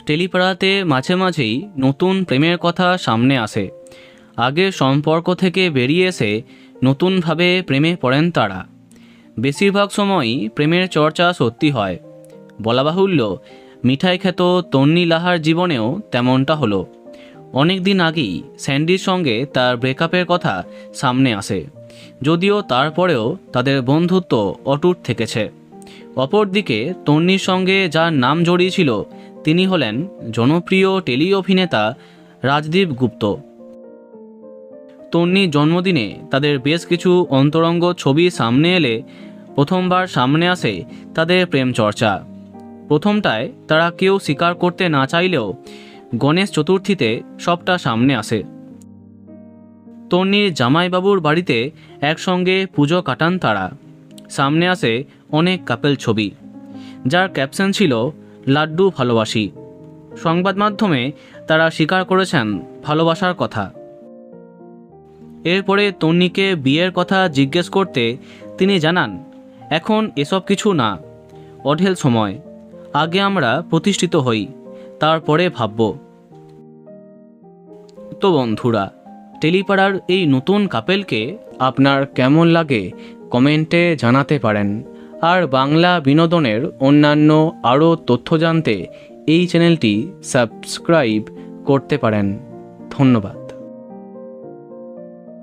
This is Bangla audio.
টেলিপাড়াতে মাঝে মাঝেই নতুন প্রেমের কথা সামনে আসে। আগের সম্পর্ক থেকে বেরিয়ে এসে নতুনভাবে প্রেমে পড়েন তারা। বেশিরভাগ সময়ই প্রেমের চর্চা সত্যি হয়। বলা বাহুল্য, মিঠাই খ্যাত তন্নি লাহার জীবনেও তেমনটা হলো। অনেক দিন আগেই স্যান্ডির সঙ্গে তার ব্রেকআপের কথা সামনে আসে, যদিও তারপরেও তাদের বন্ধুত্ব অটুট থেকেছে। অপরদিকে তন্নির সঙ্গে যার নাম জড়িয়েছিল তিনি হলেন জনপ্রিয় টেলি অভিনেতা রাজদীপ গুপ্ত। তন্নির জন্মদিনে তাদের বেশ কিছু অন্তরঙ্গ ছবি সামনে এলে প্রথমবার সামনে আসে তাদের প্রেম চর্চা। প্রথমটায় তারা কেউ স্বীকার করতে না চাইলেও গণেশ চতুর্থীতে সবটা সামনে আসে। তন্নির জামাইবাবুর বাড়িতে একসঙ্গে পুজো কাটান তারা। সামনে আসে অনেক কাপেল ছবি, যার ক্যাপশন ছিল লাড্ডু ভালোবাসি। সংবাদ মাধ্যমে তারা স্বীকার করেছেন ভালোবাসার কথা। এরপরে তন্নিকে বিয়ের কথা জিজ্ঞেস করতে তিনি জানান, এখন এসব কিছু না, অঢেল সময়, আগে আমরা প্রতিষ্ঠিত হই, তারপরে ভাবব। তো বন্ধুরা, টেলিপাড়ার এই নতুন কাপেলকে আপনার কেমন লাগে কমেন্টে জানাতে পারেন। আর বাংলা বিনোদনের অন্যান্য আরও তথ্য জানতে এই চ্যানেলটি সাবস্ক্রাইব করতে পারেন। ধন্যবাদ।